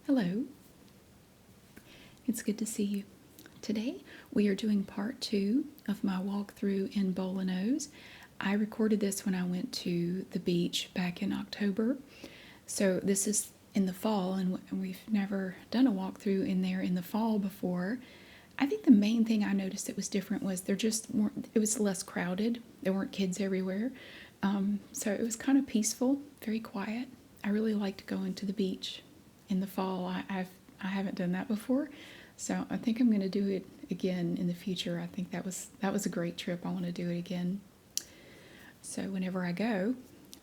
Hello, it's good to see you. Today we are doing part 2 of my walkthrough in Boulineau's. I recorded this when I went to the beach back in October. So this is in the fall, and we've never done a walkthrough in there in the fall before. I think the main thing I noticed that was different was it was less crowded. There weren't kids everywhere. So it was kind of peaceful, very quiet. I really liked going to the beach in the fall. I haven't done that before, so I think I'm going to do it again in the future. I think that was a great trip. I want to do it again. So whenever I go,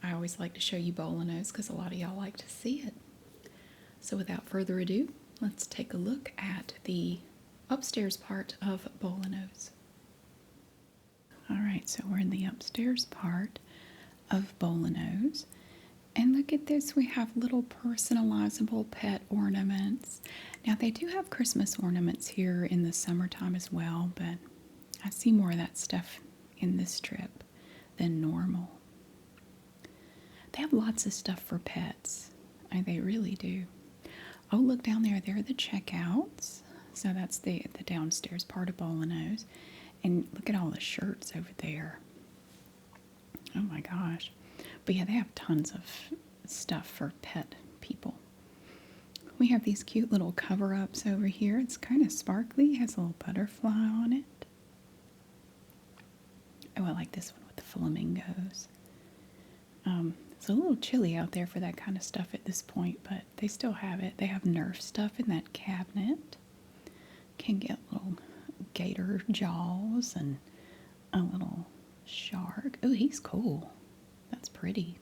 I always like to show you Boulineau's because a lot of y'all like to see it. So without further ado, let's take a look at the upstairs part of Boulineau's. All right, so we're in the upstairs part of Boulineau's. And look at this, we have little personalizable pet ornaments. Now they do have Christmas ornaments here in the summertime as well, but I see more of that stuff in this trip than normal. They have lots of stuff for pets. They really do. Oh, look down there, there are the checkouts. So that's the downstairs part of Boulineau's. And look at all the shirts over there. Oh my gosh. But yeah, they have tons of stuff for pet people. We have these cute little cover-ups over here. It's kind of sparkly. It has a little butterfly on it. Oh, I like this one with the flamingos. It's a little chilly out there for that kind of stuff at this point, but they still have it. They have Nerf stuff in that cabinet. Can get little gator jaws and a little shark. Oh, he's cool. That's pretty.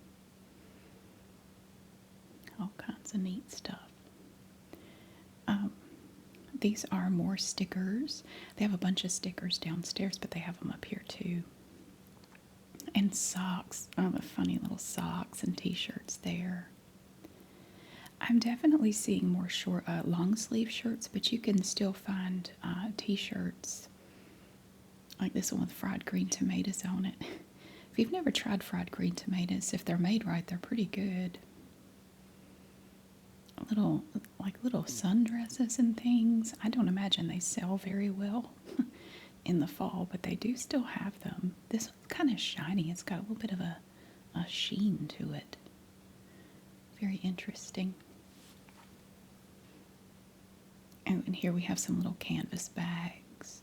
All kinds of neat stuff. These are more stickers. They have a bunch of stickers downstairs, but they have them up here too. And socks. Oh, the funny little socks and t-shirts there. I'm definitely seeing more short, long sleeve shirts, but you can still find t-shirts like this one with fried green tomatoes on it. If you've never tried fried green tomatoes, if they're made right, they're pretty good. Little sundresses and things. I don't imagine they sell very well in the fall, but they do still have them. This one's kind of shiny. It's got a little bit of a sheen to it. Very interesting. And here we have some little canvas bags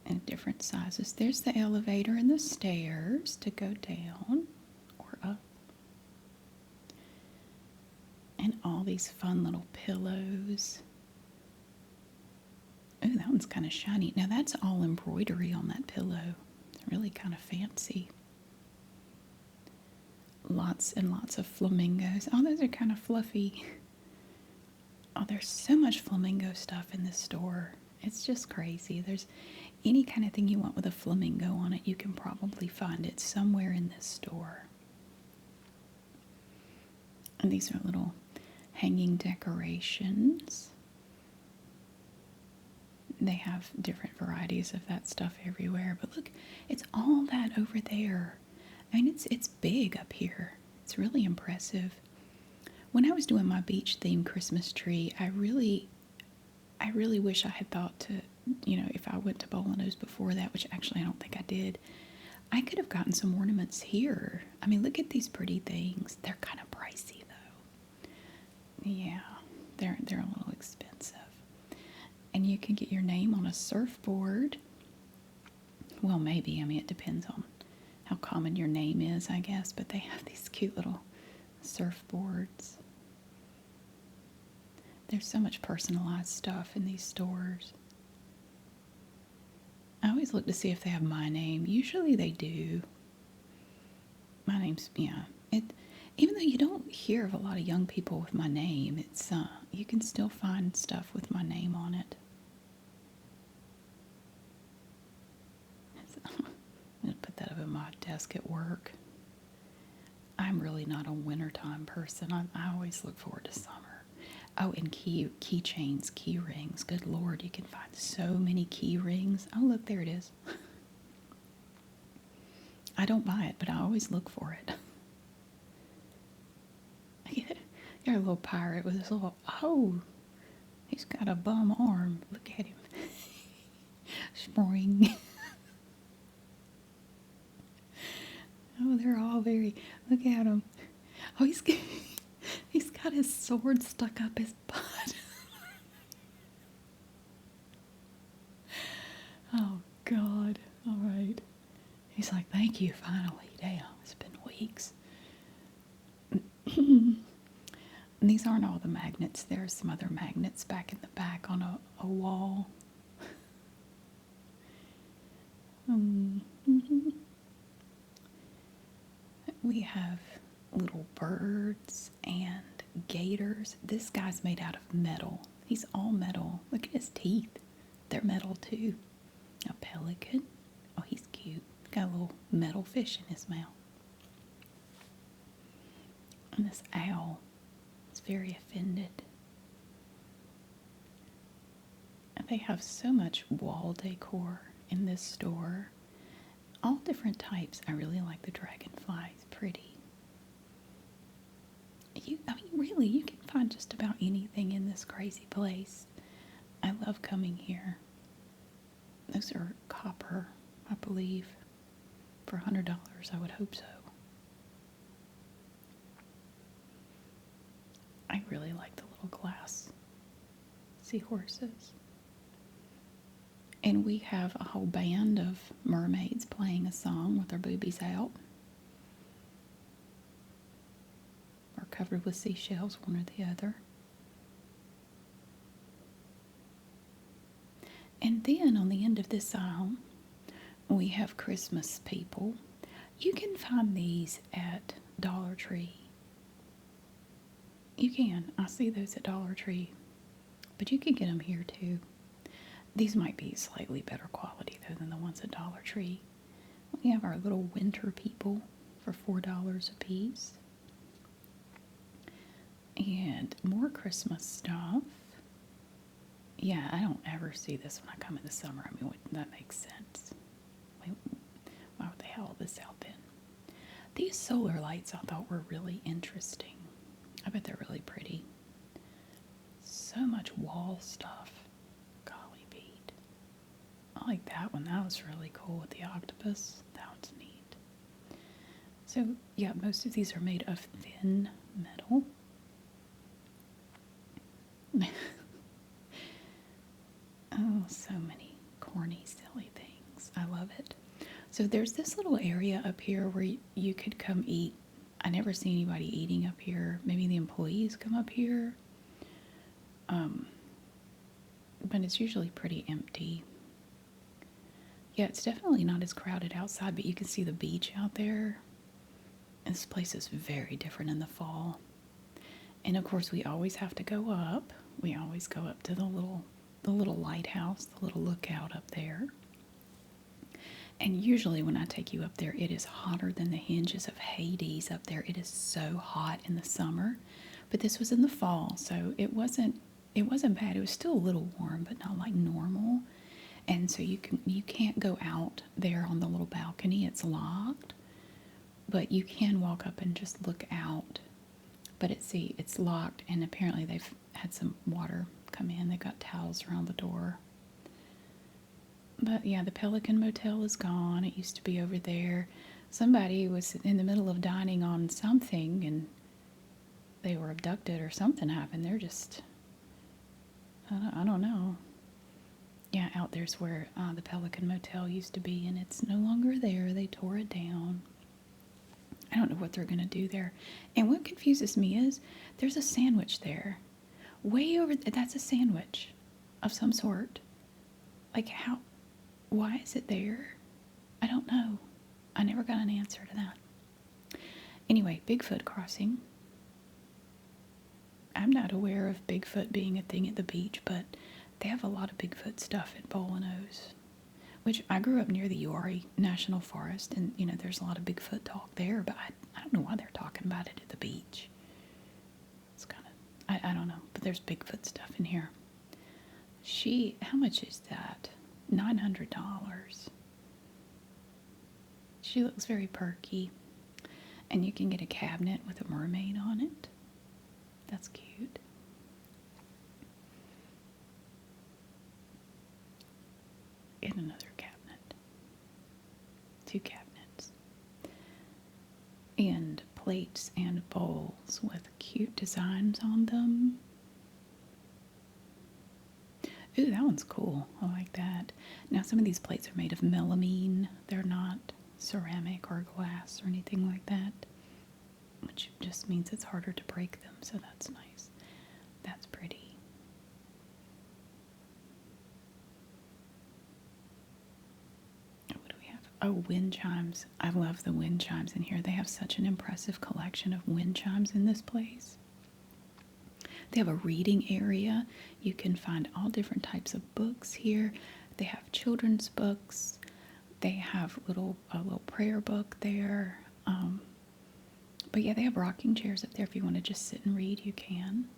in different sizes. There's the elevator and the stairs to go down or up. And all these fun little pillows. Oh, that one's kind of shiny. Now that's all embroidery on that pillow. It's really kind of fancy. Lots and lots of flamingos. Oh, those are kind of fluffy. Oh, there's so much flamingo stuff in this store. It's just crazy. There's any kind of thing you want with a flamingo on it, you can probably find it somewhere in this store. And these are little hanging decorations. They have different varieties of that stuff everywhere. But look, it's all that over there. I mean, it's big up here. It's really impressive. When I was doing my beach themed Christmas tree, I really wish I had thought to, if I went to Boulineau's before that, which actually I don't think I did, I could have gotten some ornaments here. I mean, look at these pretty things. They're kind of pricey though. Yeah, they're a little expensive. And you can get your name on a surfboard. Well, maybe. I mean, it depends on how common your name is, I guess. But they have these cute little surfboards. There's so much personalized stuff in these stores. I always look to see if they have my name. Usually they do. My name's, even though you don't hear of a lot of young people with my name, it's you can still find stuff with my name on it. I'm going to put that up at my desk at work. I'm really not a wintertime person. I always look forward to summer. Oh, and keychains, key rings. Good Lord, you can find so many key rings. Oh, look, there it is. I don't buy it, but I always look for it. They're a little pirate with his little, oh, he's got a bum arm. Look at him. Spring. Oh, they're all very, look at him. Oh, he's got his sword stuck up his butt. Oh, God. All right. He's like, thank you, finally. Damn, it's been weeks. And these aren't all the magnets. There's some other magnets back in the back on a wall. We have little birds and gators. This guy's made out of metal. He's all metal. Look at his teeth. They're metal too. A pelican. Oh, he's cute. Got a little metal fish in his mouth. And this owl is very offended. And they have so much wall decor in this store. All different types. I really like the dragonfly. It's pretty. Really, you can find just about anything in this crazy place. I love coming here. Those are copper, I believe. For $100, I would hope so. I really like the little glass seahorses. And we have a whole band of mermaids playing a song with their boobies out. Or covered with seashells, one or the other. And then on the end of this aisle, we have Christmas people. You can find these at Dollar Tree. You can. I see those at Dollar Tree. But you can get them here too. These might be slightly better quality though than the ones at Dollar Tree. We have our little winter people for $4 a piece. And more Christmas stuff. Yeah, I don't ever see this when I come in the summer. I mean, that makes sense. Why would they have all this out then? These solar lights I thought were really interesting. I bet they're really pretty. So much wall stuff. Golly Pete. I like that one. That was really cool with the octopus. That one's neat. So, yeah, most of these are made of thin metal. Oh, so many corny, silly things. I love it. So there's this little area up here where you could come eat. I never see anybody eating up here. Maybe the employees come up here. But it's usually pretty empty. Yeah, it's definitely not as crowded outside, but you can see the beach out there. This place is very different in the fall. And of course, we always have to go up. We always go up to the little lighthouse, the little lookout up there. And usually when I take you up there, it is hotter than the hinges of Hades up there. It is so hot in the summer. But this was in the fall, so it wasn't bad. It was still a little warm, but not like normal. And so you can't go out there on the little balcony. It's locked. But you can walk up and just look out. But it's locked, and apparently they've had some water come in. They've got towels around the door. But yeah, the Pelican Motel is gone. It used to be over there. Somebody was in the middle of dining on something, and they were abducted or something happened. They're just, I don't know. Yeah, out there's where the Pelican Motel used to be, and it's no longer there. They tore it down. I don't know what they're going to do there. And what confuses me is there's a sandwich there. Way over, that's a sandwich of some sort. Like why is it there? I don't know. I never got an answer to that. Anyway, Bigfoot crossing. I'm not aware of Bigfoot being a thing at the beach, but they have a lot of Bigfoot stuff at Boulineau's. Which I grew up near the Orly National Forest, and there's a lot of Bigfoot talk there, but I don't know why they're talking about it at the beach. It's kind of, I don't know, but there's Bigfoot stuff in here. How much is that? $900. She looks very perky, and you can get a cabinet with a mermaid on it. That's cute. And another cabinet. 2 cabinets. And plates and bowls with cute designs on them. Ooh, that one's cool. I like that. Now, some of these plates are made of melamine. They're not ceramic or glass or anything like that, which just means it's harder to break them, so that's nice. That's pretty. What do we have? Oh, wind chimes. I love the wind chimes in here. They have such an impressive collection of wind chimes in this place. They have a reading area. You can find all different types of books here. They have children's books. They have a little prayer book there. But yeah, they have rocking chairs up there. If you want to just sit and read, you can.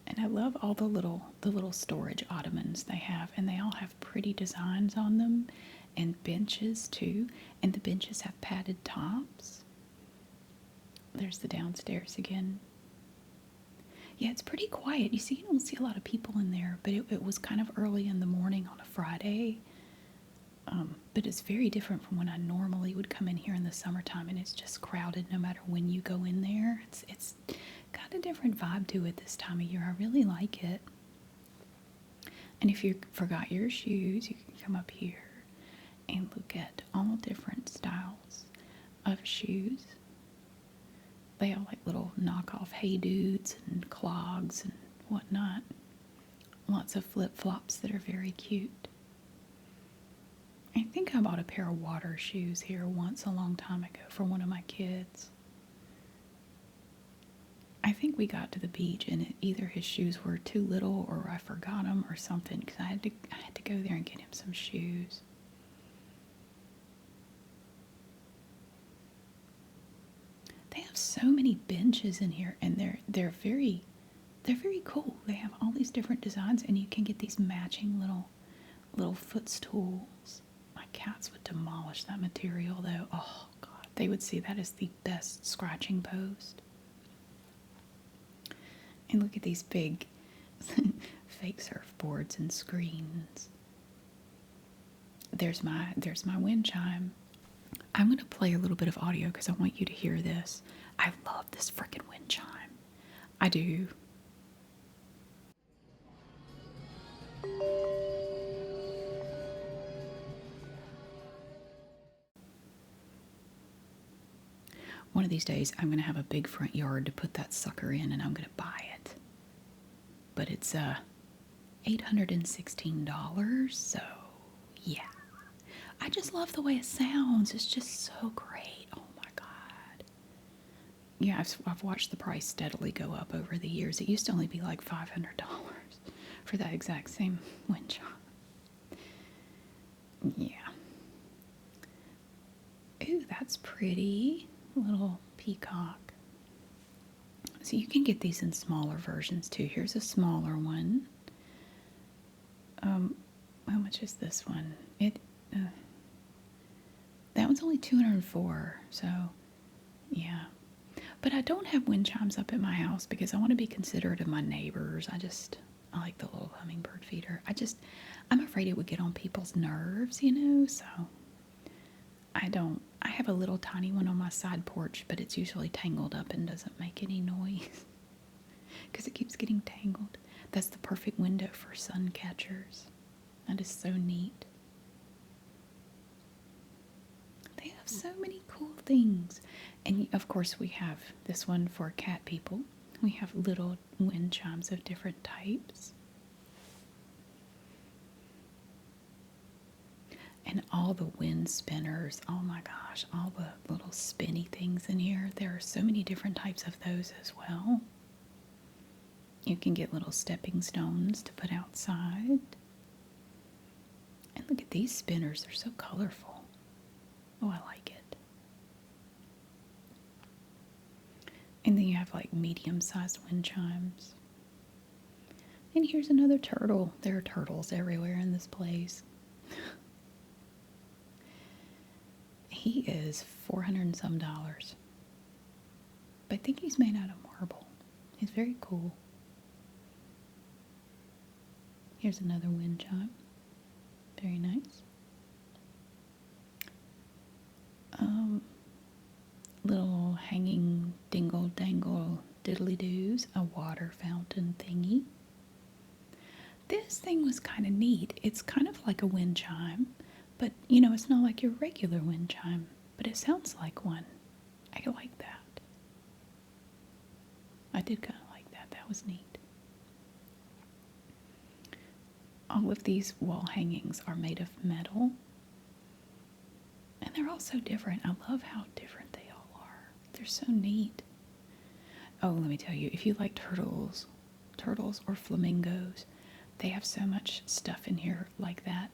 And I love all the little storage ottomans they have, and they all have pretty designs on them, and benches too. And the benches have padded tops. There's the downstairs again. Yeah, it's pretty quiet. You don't see a lot of people in there, but it was kind of early in the morning on a Friday. But it's very different from when I normally would come in here in the summertime, and it's just crowded no matter when you go in there. It's got a different vibe to it this time of year. I really like it. And if you forgot your shoes, you can come up here and look at all different styles of shoes. They have like little knockoff Hey Dudes and clogs and whatnot. Lots of flip-flops that are very cute. I think I bought a pair of water shoes here once a long time ago for one of my kids. I think we got to the beach and either his shoes were too little or I forgot them or something, because I had to go there and get him some shoes. They have so many benches in here, and they're very cool. They have all these different designs, and you can get these matching little footstools. My cats would demolish that material, though. Oh God, they would see that as the best scratching post. And look at these big fake surfboards and screens. There's my wind chime. I'm going to play a little bit of audio because I want you to hear this. I love this frickin' wind chime. I do. One of these days, I'm going to have a big front yard to put that sucker in, and I'm going to buy it. But it's $816, so yeah. I just love the way it sounds. It's just so great. Oh my God. Yeah, I've watched the price steadily go up over the years. It used to only be like $500 for that exact same wind chime. Yeah. Ooh, that's pretty. Little peacock. So you can get these in smaller versions too. Here's a smaller one. How much is this one? That one's only $204. So, yeah. But I don't have wind chimes up at my house because I want to be considerate of my neighbors. I like the little hummingbird feeder. I'm afraid it would get on people's nerves, so I have a little tiny one on my side porch, but it's usually tangled up and doesn't make any noise because it keeps getting tangled. That's the perfect window for sun catchers. That is so neat. They have so many cool things. And of course we have this one for cat people. We have little wind chimes of different types. And all the wind spinners. Oh my gosh, all the little spinny things in here. There are so many different types of those as well. You can get little stepping stones to put outside. And look at these spinners. They're so colorful. Oh, I like it. And then you have like medium-sized wind chimes. And here's another turtle. There are turtles everywhere in this place. He is $400 and some. But I think he's made out of marble. He's very cool. Here's another wind chime. Very nice. Little hanging dingle dangle diddly doos, a water fountain thingy. This thing was kind of neat. It's kind of like a wind chime, but it's not like your regular wind chime, but it sounds like one. I like that. I did kind of like that. That was neat. All of these wall hangings are made of metal, and they're all so different. I love how different they all are. They're so neat. Oh, let me tell you, if you like turtles or flamingos, they have so much stuff in here like that.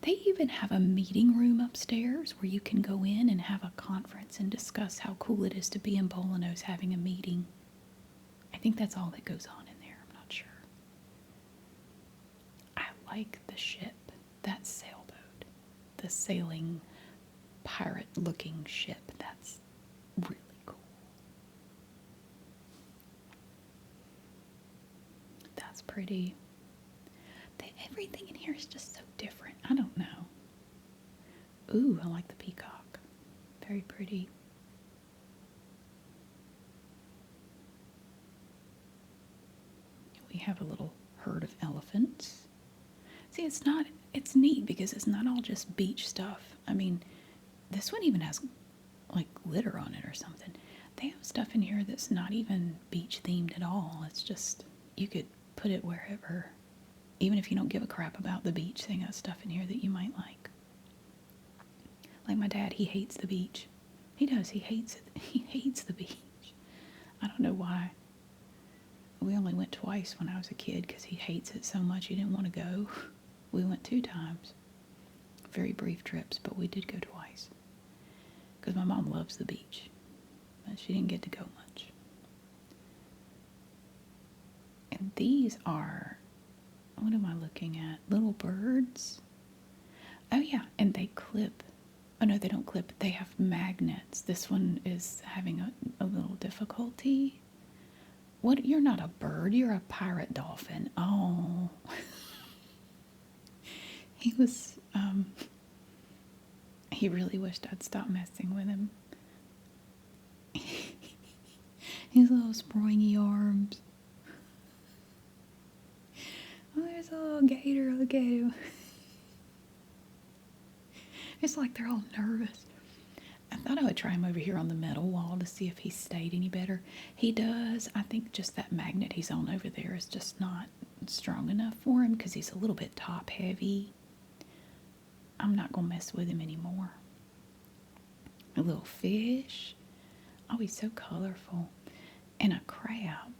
They even have a meeting room upstairs where you can go in and have a conference and discuss how cool it is to be in Boulineau having a meeting. I think that's all that goes on in there. I'm not sure. I like the ship, that sailboat, the sailing pirate-looking ship. That's really cool. That's pretty. Everything in here is just so different. I don't know. Ooh, I like the peacock. Very pretty. We have a little herd of elephants. See, it's neat because it's not all just beach stuff. I mean, this one even has like glitter on it or something. They have stuff in here that's not even beach themed at all. It's just, you could put it wherever. Even if you don't give a crap about the beach, they got stuff in here that you might like. Like my dad, he hates the beach. He does. He hates it. He hates the beach. I don't know why. We only went twice when I was a kid because he hates it so much he didn't want to go. We went 2 times. Very brief trips, but we did go twice. Because my mom loves the beach. But she didn't get to go much. And these are... What am I looking at? Little birds? Oh, yeah, and they clip. Oh, no, they don't clip. They have magnets. This one is having a little difficulty. What? You're not a bird. You're a pirate dolphin. Oh. He really wished I'd stop messing with him. His little springy arms. Oh, there's a little gator. Look at him. It's like they're all nervous. I thought I would try him over here on the metal wall to see if he stayed any better. He does. I think just that magnet he's on over there is just not strong enough for him because he's a little bit top heavy. I'm not going to mess with him anymore. A little fish. Oh, he's so colorful. And a crab.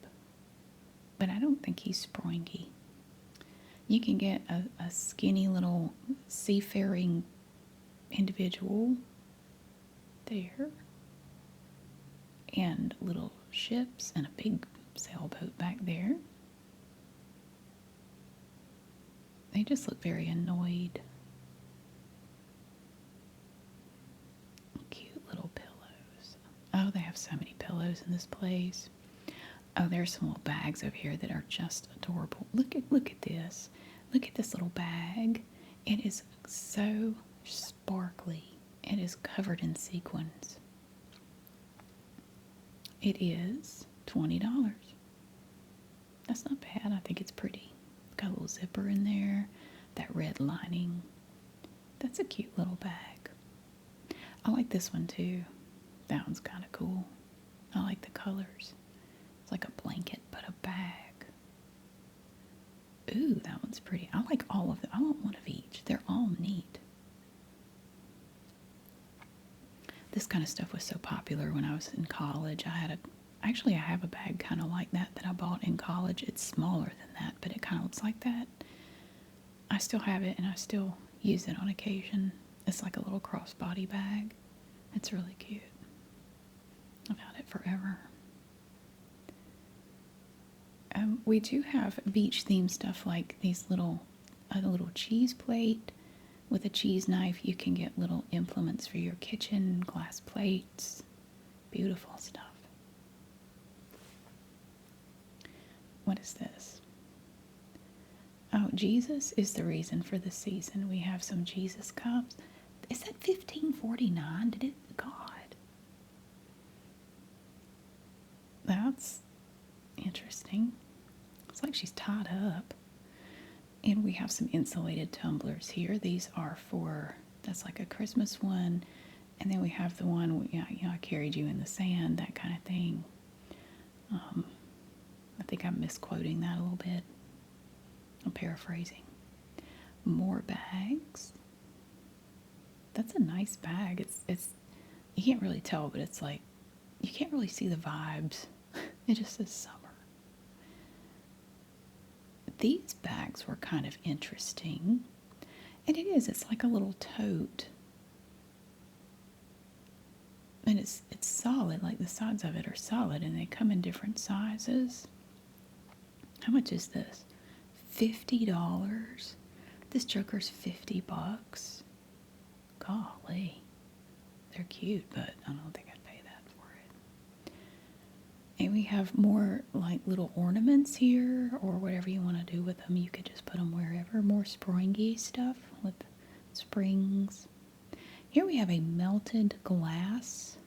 But I don't think he's springy. You can get a skinny little seafaring individual there. And little ships and a big sailboat back there. They just look very annoyed. Cute little pillows. Oh, they have so many pillows in this place. Oh, there's some little bags over here that are just adorable. Look at this. Look at this little bag. It is so sparkly. It is covered in sequins. It is $20. That's not bad. I think it's pretty. Got a little zipper in there. That red lining. That's a cute little bag. I like this one too. That one's kind of cool. I like the colors. It's like a blanket, but a bag. Ooh, that one's pretty. I like all of them. I want one of each. They're all neat. This kind of stuff was so popular when I was in college. I have a bag kind of like that I bought in college. It's smaller than that, but it kind of looks like that. I still have it, and I still use it on occasion. It's like a little crossbody bag. It's really cute. I've had it forever. We do have beach-themed stuff like these a little cheese plate with a cheese knife. You can get little implements for your kitchen, glass plates. Beautiful stuff. What is this? Oh, Jesus is the reason for the season. We have some Jesus cups. Is that 1549? Did it? God. That's interesting. It's like she's tied up. And we have some insulated tumblers here. These are for, that's like a Christmas one. And then we have the one, I carried you in the sand, that kind of thing. I think I'm misquoting that a little bit. I'm paraphrasing. More bags. That's a nice bag. It's you can't really tell, but it's like you can't really see the vibes. It just says summer. These bags were kind of interesting. And it is, it's like a little tote. And it's solid, like the sides of it are solid, and they come in different sizes. How much is this? $50. This joker's $50. Golly. They're cute, but I don't think I'd pay that for it. And we have more like little ornaments here, or whatever you want to do with them. You could just put them wherever. More springy stuff with springs. Here we have a melted glass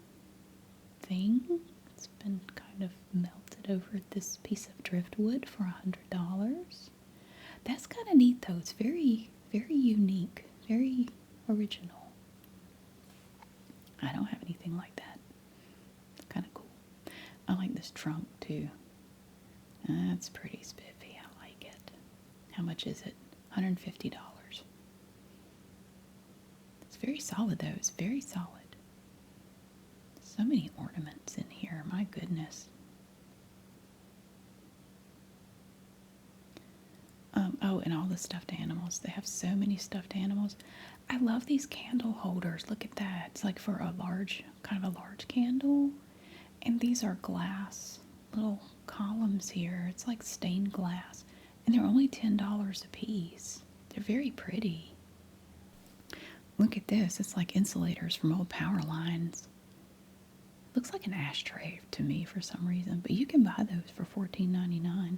thing. It's been kind of melted over this piece of driftwood for $100. That's kind of neat though. It's very, very unique, very original. I don't have anything like that. Kind of cool. I like this trunk too. That's pretty spiffy. I like it. How much is it? $150. It's very solid though. It's very solid. So many ornaments in here. My goodness. Oh, and all the stuffed animals. They have so many stuffed animals. I love these candle holders. Look at that. It's like for a large, kind of a large candle. And these are glass little columns here. It's like stained glass. And they're only $10 a piece. They're very pretty. Look at this. It's like insulators from old power lines. Looks like an ashtray to me for some reason. But you can buy those for $14.99.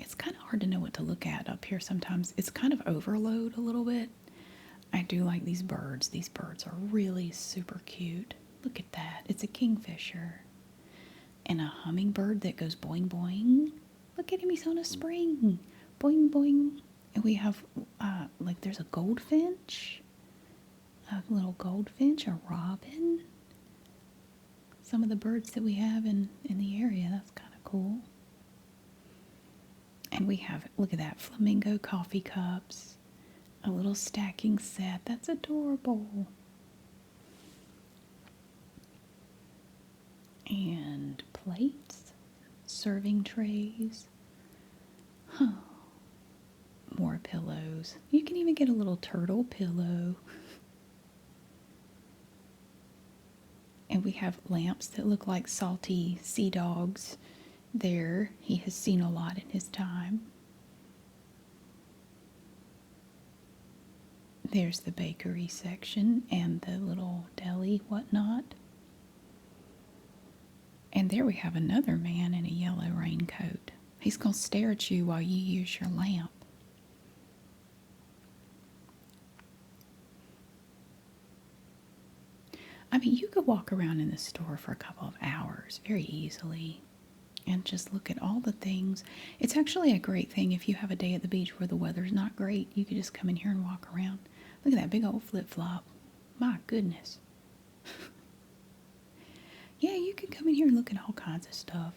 It's kind of hard to know what to look at up here sometimes. It's kind of overload a little bit. I do like these birds. These birds are really super cute. Look at that. It's a kingfisher. And a hummingbird that goes boing boing. Look at him. He's on a spring. Boing boing. And we have, like there's a goldfinch. A little goldfinch, a robin. Some of the birds that we have in the area. That's kind of cool. And we have, look at that, flamingo coffee cups. A little stacking set. That's adorable. And plates. Serving trays. Huh. More pillows. You can even get a little turtle pillow. And we have lamps that look like salty sea dogs. There, he has seen a lot in his time. There's the bakery section and the little deli whatnot. And there we have another man in a yellow raincoat. He's going to stare at you while you use your lamp. I mean, you could walk around in the store for a couple of hours very easily and just look at all the things. It's actually a great thing if you have a day at the beach where the weather's not great. You could just come in here and walk around. Look at that big old flip-flop. My goodness. Yeah, you could come in here and look at all kinds of stuff.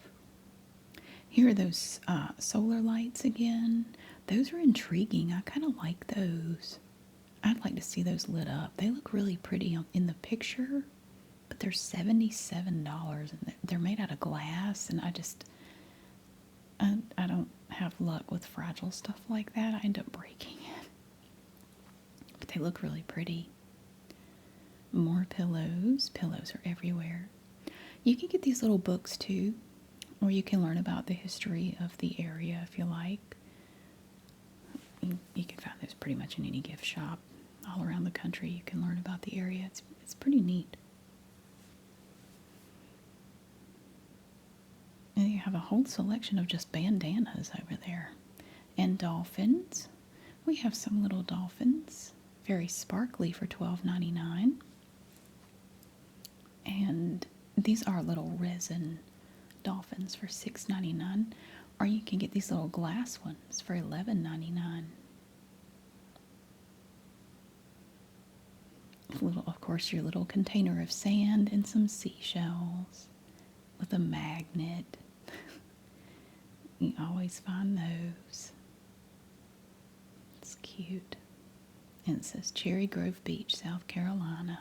Here are those solar lights again. Those are intriguing. I kind of like those. I'd like to see those lit up. They look really pretty in the picture, but they're $77 and they're made out of glass, and I don't have luck with fragile stuff like that. I end up breaking it. But they look really pretty. More pillows. Pillows are everywhere. You can get these little books too, or you can learn about the history of the area if you like. You can find those pretty much in any gift shop all around the country. You can learn about the area. It's pretty neat. have a whole selection of just bandanas over there. And dolphins. We have some little dolphins. Very sparkly for $12.99. And these are little resin dolphins for $6.99. Or you can get these little glass ones for $11.99. Of course, your little container of sand and some seashells with a magnet. You always find those. It's cute. And it says Cherry Grove Beach, South Carolina.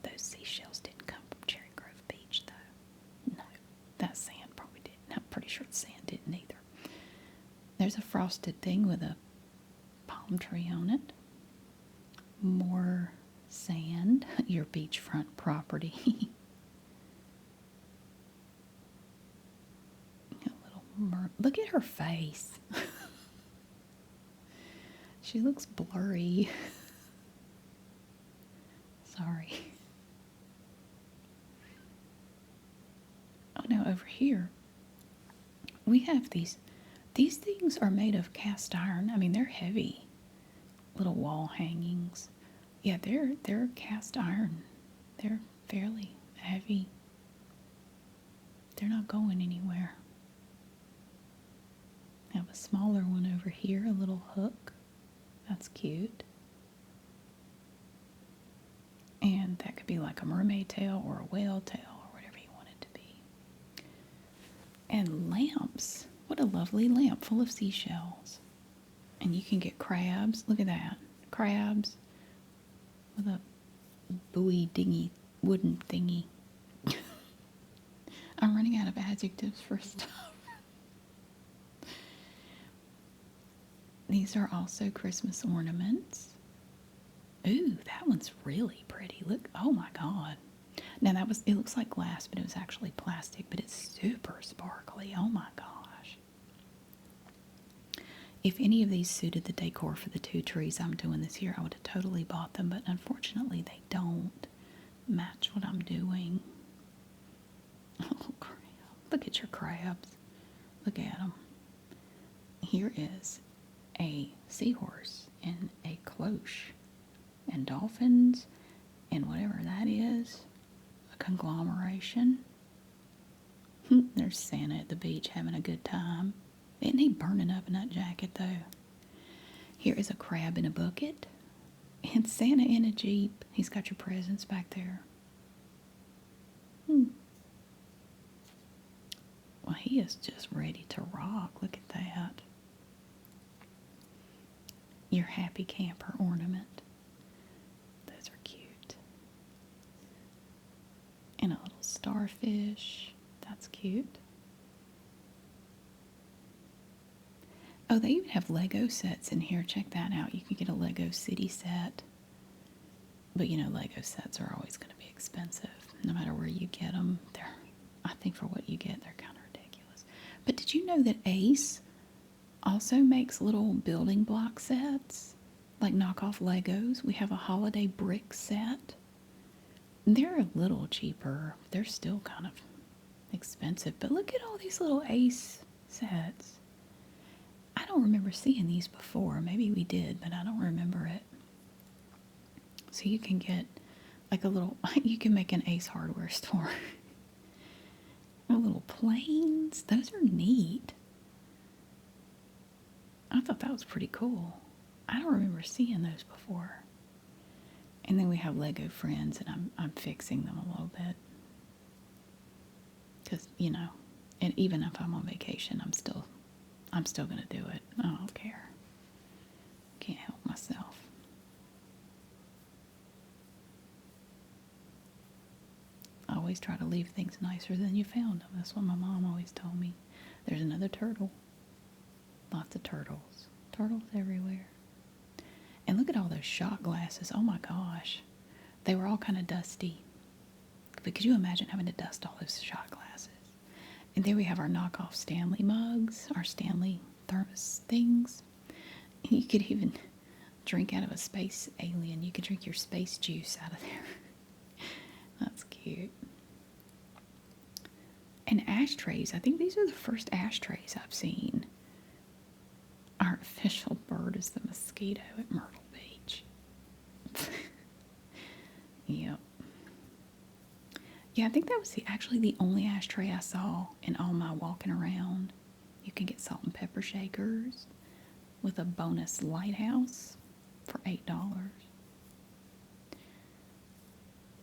Those seashells didn't come from Cherry Grove Beach, though. No, that sand probably didn't. I'm pretty sure the sand didn't either. There's a frosted thing with a palm tree on it. More sand, your beachfront property. Look at her face. She looks blurry. Sorry. Oh, now over here, we have these. These things are made of cast iron. I mean, they're heavy. Little wall hangings. Yeah, they're cast iron. They're fairly heavy. They're not going anywhere. I have a smaller one over here, a little hook. That's cute. And that could be like a mermaid tail or a whale tail or whatever you want it to be. And lamps. What a lovely lamp full of seashells. And you can get crabs. Look at that. Crabs with a buoy dingy wooden thingy. I'm running out of adjectives for stuff. These are also Christmas ornaments. Ooh, that one's really pretty. Look, oh my God. Now it looks like glass, but it was actually plastic, but it's super sparkly. Oh my gosh. If any of these suited the decor for the 2 trees I'm doing this year, I would have totally bought them, but unfortunately they don't match what I'm doing. Oh, crap. Look at your crabs. Look at them. Here is a seahorse and a cloche and dolphins and whatever that is. A conglomeration. There's Santa at the beach having a good time. Isn't he burning up in that jacket, though? Here is a crab in a bucket. And Santa in a Jeep. He's got your presents back there. Well, he is just ready to rock. Look at that. Your happy camper ornament. Those are cute. And a little starfish. That's cute. Oh, they even have Lego sets in here. Check that out. You can get a Lego city set. But you know, Lego sets are always going to be expensive. No matter where you get them. I think for what you get, they're kind of ridiculous. But did you know that Ace also makes little building block sets? Like knockoff Legos. We have a holiday brick set. They're a little cheaper. They're still kind of expensive. But look at all these little Ace sets. I don't remember seeing these before. Maybe we did, but I don't remember it. So you can get like you can make an Ace hardware store. Little planes. Those are neat. I thought that was pretty cool. I don't remember seeing those before. And then we have Lego Friends, and I'm fixing them a little bit. Because, you know, and even if I'm on vacation, I'm still going to do it. I don't care. Can't help myself. I always try to leave things nicer than you found them. That's what my mom always told me. There's another turtle. Lots of turtles. Turtles everywhere. And look at all those shot glasses. Oh my gosh. They were all kind of dusty. But could you imagine having to dust all those shot glasses? And then we have our knockoff Stanley mugs, our Stanley thermos things. And you could even drink out of a space alien. You could drink your space juice out of there. That's cute. And ashtrays. I think these are the first ashtrays I've seen. Our official bird is the mosquito at Myrtle Beach. Yep. Yeah, I think that was actually the only ashtray I saw in all my walking around. You can get salt and pepper shakers with a bonus lighthouse for $8.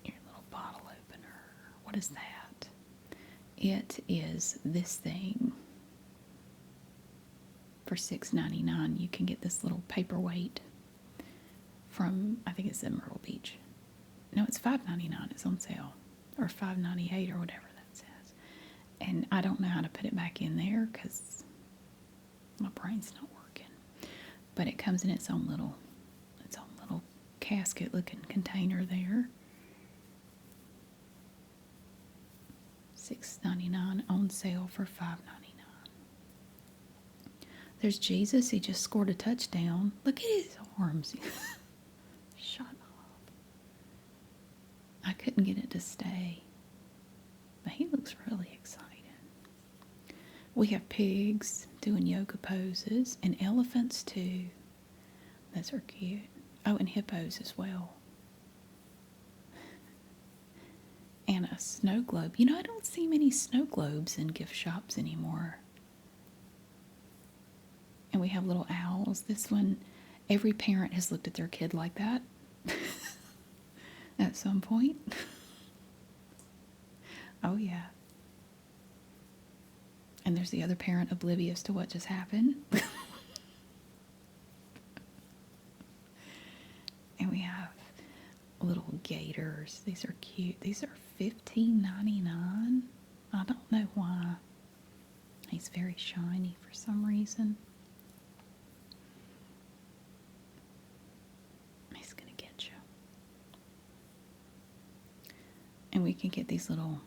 Your little bottle opener. What is that? It is this thing. For $6.99, you can get this little paperweight from, I think it's in Myrtle Beach. No, it's $5.99. It's on sale. Or $5.98 or whatever that says. And I don't know how to put it back in there because my brain's not working. But it comes in its own little casket looking container there. $6.99 on sale for $5.99. There's Jesus. He just scored a touchdown. Look at his arms. Shut up. I couldn't get it to stay. But he looks really excited. We have pigs doing yoga poses and elephants too. Those are cute. Oh, and hippos as well. And a snow globe. You know, I don't see many snow globes in gift shops anymore. And we have little owls. This one, every parent has looked at their kid like that at some point. Oh, yeah. And there's the other parent oblivious to what just happened. And we have little gators. These are cute. These are $15.99. I don't know why. He's very shiny for some reason. He's gonna get you. And we can get these little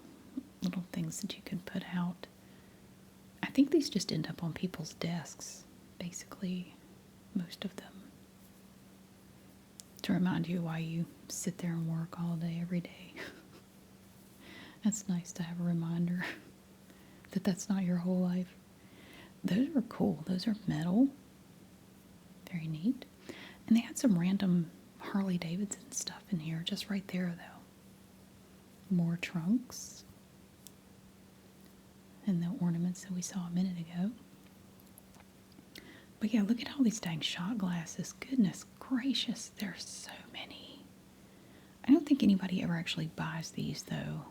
things that you can put out. I think these just end up on people's desks, basically, most of them. To remind you why you sit there and work all day, every day. That's nice to have a reminder that that's not your whole life. Those are cool. Those are metal. Very neat. And they had some random Harley Davidson stuff in here, just right there, though. More trunks. And the ornaments that we saw a minute ago. But yeah, look at all these dang shot glasses. Goodness gracious, there's so many. I don't think anybody ever actually buys these, though.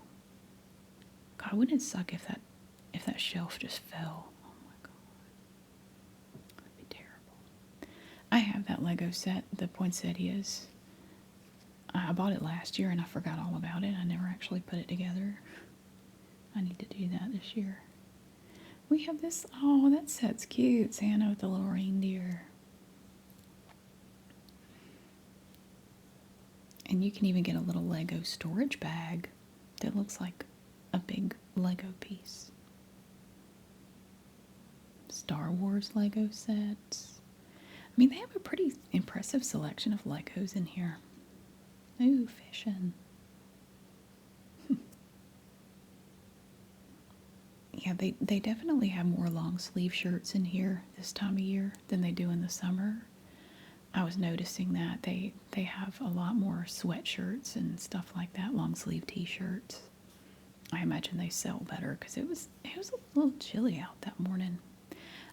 God, wouldn't it suck if that shelf just fell? Oh my God. That'd be terrible. I have that Lego set, the poinsettias. I bought it last year and I forgot all about it. I never actually put it together. I need to do that this year. We have this, oh, that set's cute. Santa with the little reindeer. And you can even get a little Lego storage bag that looks like a big Lego piece. Star Wars Lego sets. I mean, they have a pretty impressive selection of Legos in here. Ooh, fishing. Yeah, they definitely have more long sleeve shirts in here this time of year than they do in the summer. I was noticing that they have a lot more sweatshirts and stuff like that, long sleeve t-shirts. I imagine they sell better because it was a little chilly out that morning.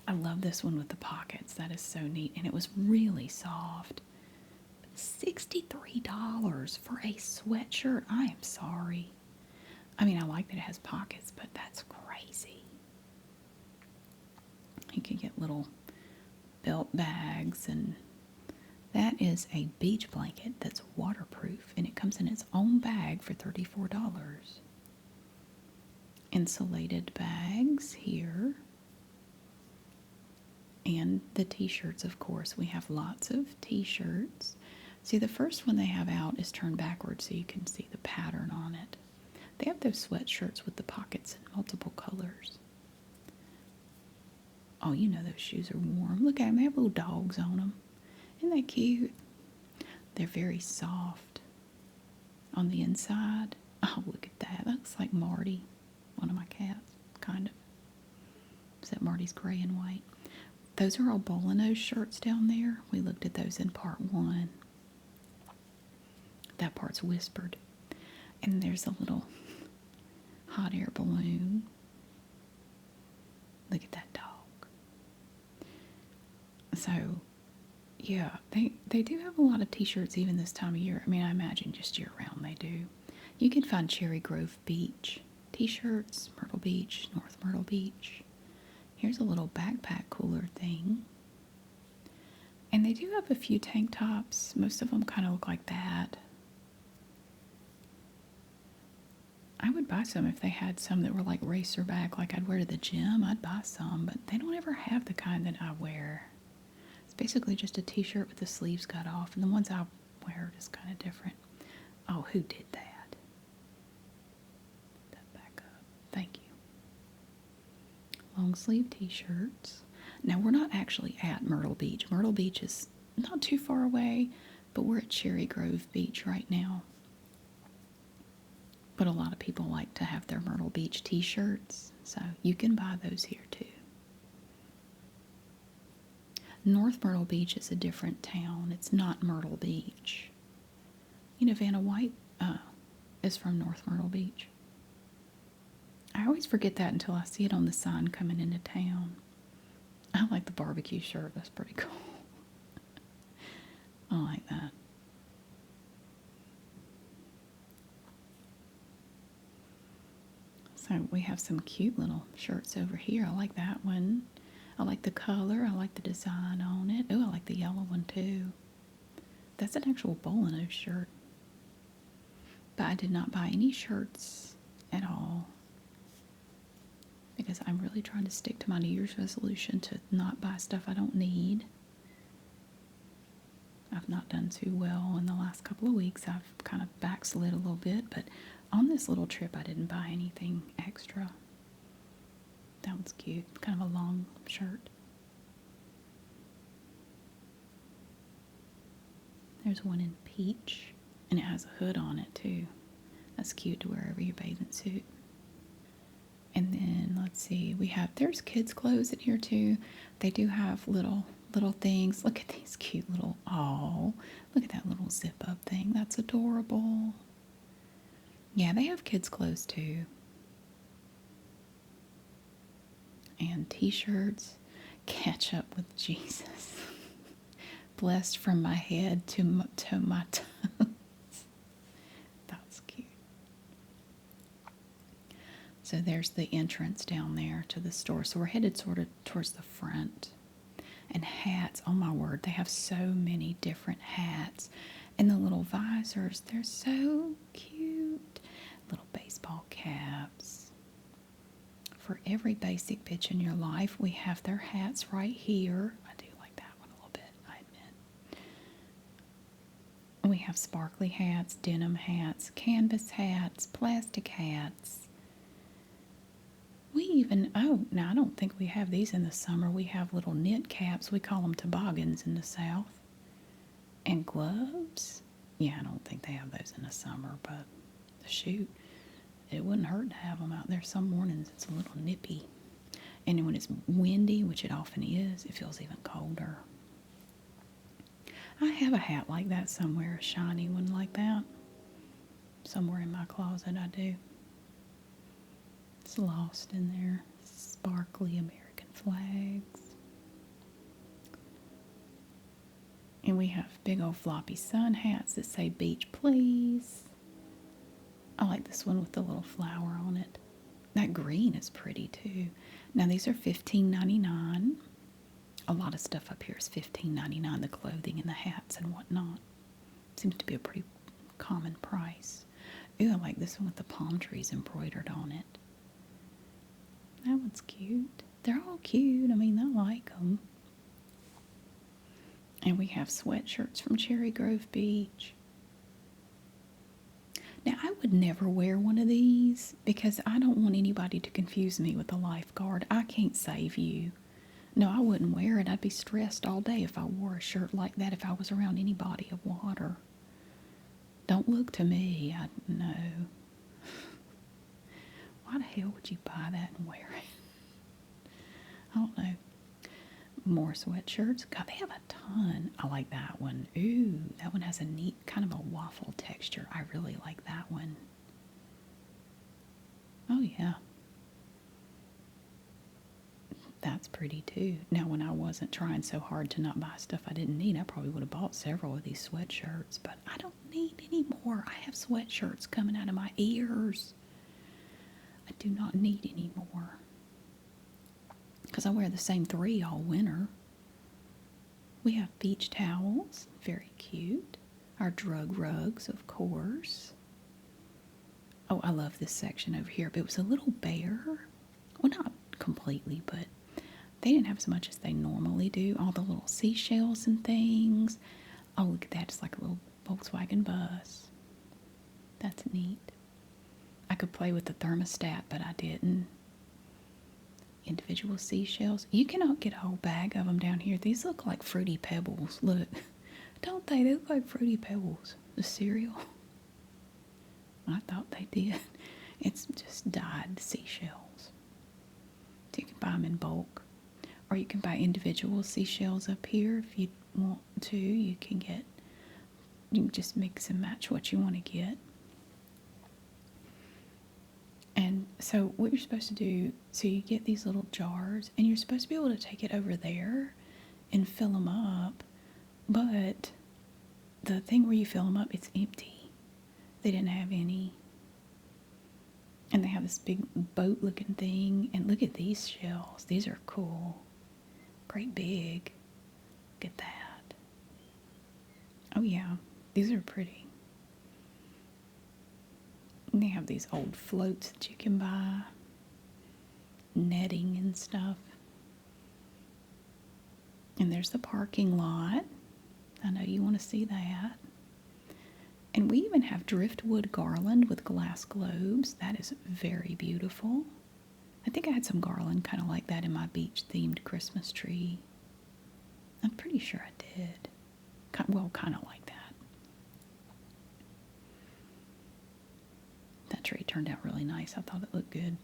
I love this one with the pockets. That is so neat, and it was really soft. $63 for a sweatshirt. I am sorry. I mean, I like that it has pockets, but that's crazy. You can get little belt bags, and that is a beach blanket that's waterproof, and it comes in its own bag for $34. Insulated bags here. And the t-shirts, of course. We have lots of t-shirts. See, the first one they have out is turned backwards so you can see the pattern on it. They have those sweatshirts with the pockets in multiple colors. Oh, you know those shoes are warm. Look at them. They have little dogs on them. Isn't that cute? They're very soft on the inside. Oh, look at that. That looks like Marty, one of my cats. kind of. Except Marty's gray and white. Those are all Boulineau shirts down there. We looked at those in part 1. That part's whispered. And there's a little hot air balloon. Look at that dog. So, yeah, they do have a lot of t-shirts even this time of year. I mean, I imagine just year-round they do. You can find Cherry Grove Beach t-shirts, Myrtle Beach, North Myrtle Beach. Here's a little backpack cooler thing. And they do have a few tank tops. Most of them kind of look like that. I would buy some if they had some that were like racer back, like I'd wear to the gym. I'd buy some, but they don't ever have the kind that I wear. It's basically just a t-shirt with the sleeves cut off, and the ones I wear are just kind of different. Oh, who did that? That back up. Thank you. Long sleeve t-shirts. Now, we're not actually at Myrtle Beach. Myrtle Beach is not too far away, but we're at Cherry Grove Beach right now. But a lot of people like to have their Myrtle Beach t-shirts, so you can buy those here too. North Myrtle Beach is a different town. It's not Myrtle Beach. You know, Vanna White is from North Myrtle Beach. I always forget that until I see it on the sign coming into town. I like the barbecue shirt. That's pretty cool. I like that. So we have some cute little shirts over here. I like that one. I like the color. I like the design on it. Oh, I like the yellow one too. That's an actual Boulineau shirt. But I did not buy any shirts at all, because I'm really trying to stick to my New Year's resolution to not buy stuff I don't need. I've not done too well in the last couple of weeks. I've kind of backslid a little bit, but on this little trip I didn't buy anything extra. That one's cute. Kind of a long shirt. There's one in peach, and it has a hood on it too. That's cute to wear over your bathing suit. And then let's see, there's kids' clothes in here too. They do have little things. Look at these cute little, look at that little zip up thing. That's adorable. Yeah, they have kids' clothes too. And t-shirts. Catch up with Jesus. Blessed from my head to my toes. That's cute. So there's the entrance down there to the store. So we're headed sort of towards the front. And hats, oh my word, they have so many different hats. And the little visors, they're so cute. Little baseball caps. For every basic bitch in your life, we have their hats right here. I do like that one a little bit, I admit. We have sparkly hats, denim hats, canvas hats, plastic hats. We even, now I don't think we have these in the summer. We have little knit caps. We call them toboggans in the South. And gloves. Yeah, I don't think they have those in the summer, but shoot, it wouldn't hurt to have them out there. Some mornings it's a little nippy. And when it's windy, which it often is, it feels even colder. I have a hat like that somewhere, a shiny one like that. Somewhere in my closet I do. It's lost in there. Sparkly American flags. And we have big old floppy sun hats that say beach please. I like this one with the little flower on it. That green is pretty too. Now these are $15.99. A lot of stuff up here is $15.99, the clothing and the hats and whatnot. Seems to be a pretty common price. Ooh, I like this one with the palm trees embroidered on it. That one's cute. They're all cute. I mean, I like them. And we have sweatshirts from Cherry Grove Beach. Now, I would never wear one of these because I don't want anybody to confuse me with a lifeguard. I can't save you. No, I wouldn't wear it. I'd be stressed all day if I wore a shirt like that if I was around any body of water. Don't look to me. I know. Why the hell would you buy that and wear it? I don't know. More sweatshirts. God, they have a ton. I like that one. Ooh, that one has a neat kind of a waffle texture. I really like that one. Oh, yeah. That's pretty too. Now, when I wasn't trying so hard to not buy stuff I didn't need, I probably would have bought several of these sweatshirts, but I don't need any more. I have sweatshirts coming out of my ears. I do not need any more. Because I wear the same 3 all winter. We have beach towels, very cute. Our drug rugs, of course. Oh, I love this section over here, but it was a little bare. Well, not completely, but they didn't have as much as they normally do. All the little seashells and things. Oh, look at that. It's like a little Volkswagen bus. That's neat. I could play with the thermostat, but I didn't. Individual seashells. You cannot get a whole bag of them down here. These look like Fruity Pebbles. Look. Don't they? They look like Fruity Pebbles. The cereal. I thought they did. It's just dyed seashells. So you can buy them in bulk. Or you can buy individual seashells up here if you want to. You can just mix and match what you want to get. And so what you're supposed to do, so you get these little jars, and you're supposed to be able to take it over there and fill them up. But the thing where you fill them up, it's empty. They didn't have any. And they have this big boat-looking thing. And look at these shells. These are cool. Great big. Look at that. Oh, yeah. These are pretty. And they have these old floats that you can buy. Netting and stuff. And there's the parking lot. I know you want to see that. And we even have driftwood garland with glass globes. That is very beautiful. I think I had some garland kind of like that in my beach-themed Christmas tree. I'm pretty sure I did. Well, kind of like that. That tree turned out really nice. I thought it looked good.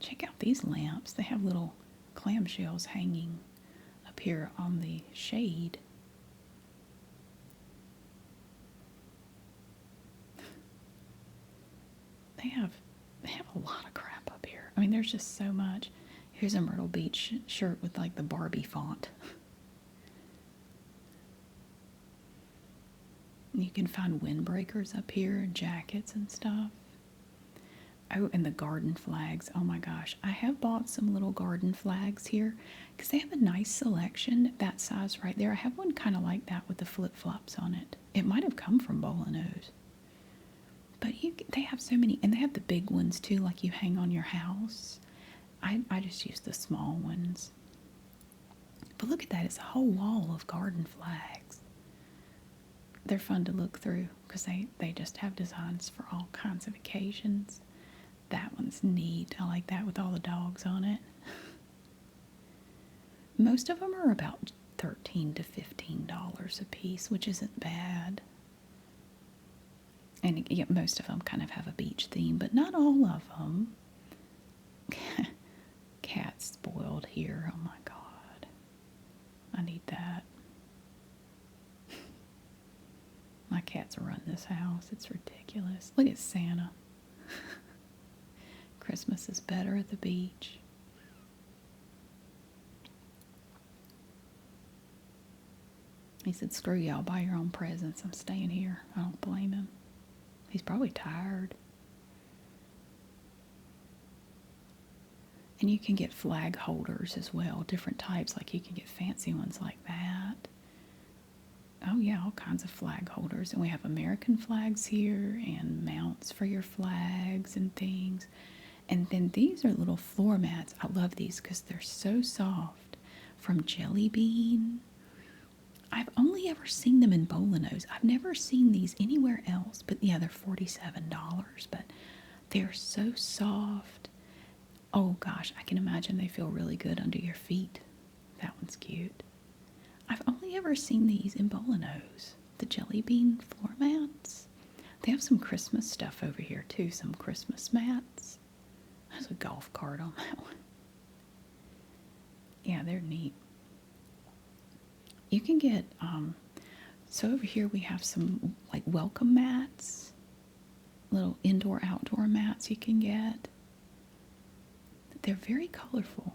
Check out these lamps. They have little clamshells hanging up here on the shade. They have a lot of crap up here. I mean, there's just so much. Here's a Myrtle Beach shirt with like the Barbie font. You can find windbreakers up here and jackets and stuff. Oh, and the garden flags. Oh my gosh. I have bought some little garden flags here because they have a nice selection. That size right there. I have one kind of like that with the flip-flops on it. It might have come from Boulineau's. But they have so many. And they have the big ones too, like you hang on your house. I just use the small ones. But look at that. It's a whole wall of garden flags. They're fun to look through because they just have designs for all kinds of occasions. That one's neat. I like that with all the dogs on it. Most of them are about $13 to $15 a piece, which isn't bad. And yeah, most of them kind of have a beach theme, but not all of them. Cat's spoiled here. Oh my God. I need that. My cats run this house. It's ridiculous. Look at Santa. Christmas is better at the beach. He said, screw y'all, buy your own presents. I'm staying here. I don't blame him. He's probably tired. And you can get flag holders as well, different types. Like you can get fancy ones like that. Oh yeah, all kinds of flag holders. And we have American flags here and mounts for your flags and things. And then these are little floor mats. I love these because they're so soft. From Jelly Bean. I've only ever seen them in Boulineau's. I've never seen these anywhere else. But yeah, they're $47. But they're so soft. Oh gosh, I can imagine they feel really good under your feet. That one's cute. I've only ever seen these in Boulineau's. The Jelly Bean floor mats. They have some Christmas stuff over here too. Some Christmas mats. There's a golf cart on that one. Yeah, they're neat. You can get, so over here we have some like welcome mats, little indoor outdoor mats you can get. They're very colorful.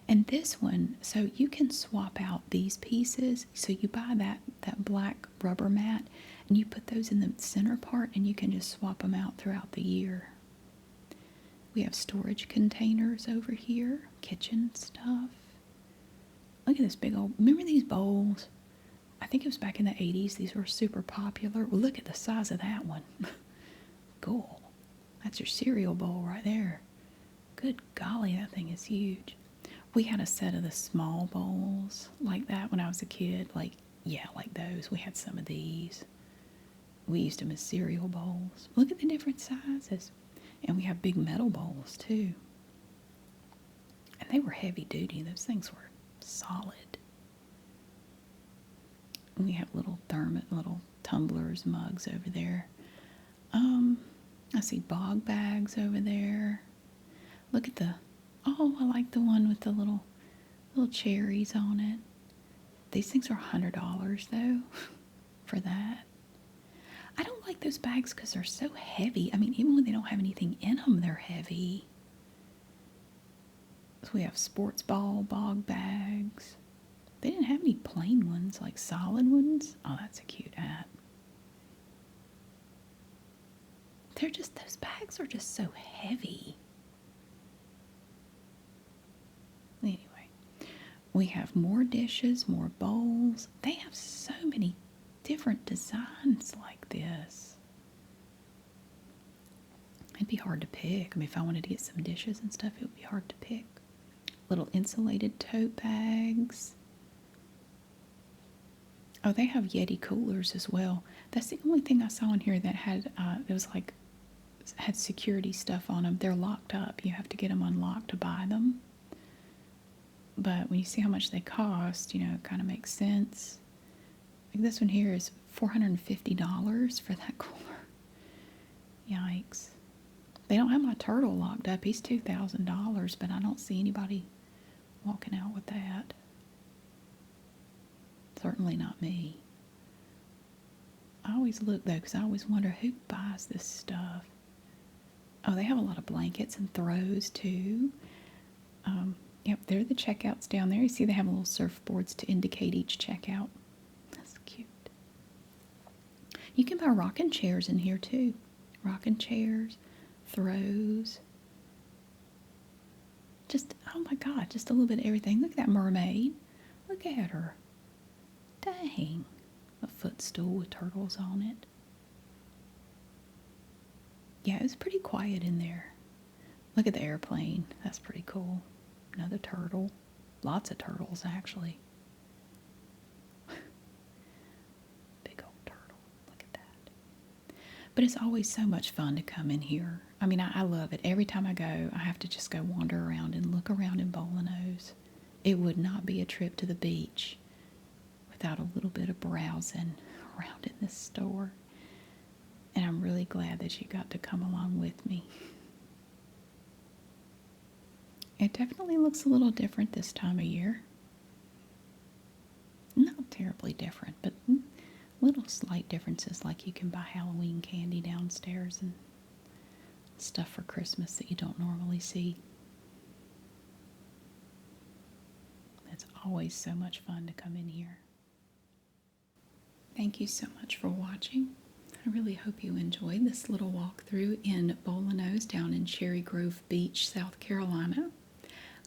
And this one, so you can swap out these pieces. So you buy that black rubber mat and you put those in the center part and you can just swap them out throughout the year. We have storage containers over here, kitchen stuff. Look at this big old, remember these bowls? I think it was back in the 80s. These were super popular. Well, look at the size of that one. Cool. That's your cereal bowl right there. Good golly, that thing is huge. We had a set of the small bowls like that when I was a kid. Like those. We had some of these. We used them as cereal bowls. Look at the different sizes. And we have big metal bowls too. And they were heavy duty. Those things were solid. And we have little little tumblers, mugs over there. I see bog bags over there. Look at I like the one with the little cherries on it. These things are $100 though, for that. I don't like those bags because they're so heavy. I mean, even when they don't have anything in them, they're heavy. So we have sports ball bog bags. They didn't have any plain ones, like solid ones. Oh, that's a cute hat. Those bags are just so heavy. Anyway, we have more dishes, more bowls. They have so many different designs like this. It'd be hard to pick. I mean, if I wanted to get some dishes and stuff, it would be hard to pick. Little insulated tote bags. Oh, they have Yeti coolers as well. That's the only thing I saw in here that had, had security stuff on them. They're locked up. You have to get them unlocked to buy them. But when you see how much they cost, it kind of makes sense. Like this one here is $450 for that cooler. Yikes. They don't have my turtle locked up. He's $2,000, but I don't see anybody walking out with that. Certainly not me. I always look though, because I always wonder who buys this stuff. Oh, they have a lot of blankets and throws too. Yep, there are the checkouts down there. You see they have little surfboards to indicate each checkout. That's cute. You can buy rocking chairs in here too. Rocking chairs, throws. Just, oh my God, just a little bit of everything. Look at that mermaid. Look at her. Dang. A footstool with turtles on it. Yeah, it was pretty quiet in there. Look at the airplane. That's pretty cool. Another turtle. Lots of turtles, actually. Big old turtle. Look at that. But it's always so much fun to come in here. I mean, I love it. Every time I go, I have to just go wander around and look around in Boulineau. It would not be a trip to the beach without a little bit of browsing around in this store. And I'm really glad that you got to come along with me. It definitely looks a little different this time of year. Not terribly different, but little slight differences, like you can buy Halloween candy downstairs and stuff for Christmas that you don't normally see. It's always so much fun to come in here. Thank you so much for watching. I really hope you enjoyed this little walkthrough in Boulineau down in Cherry Grove Beach, South Carolina.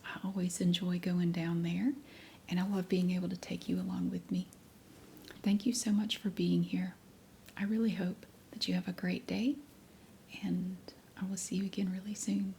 I always enjoy going down there, and I love being able to take you along with me. Thank you so much for being here. I really hope that you have a great day, and I will see you again really soon.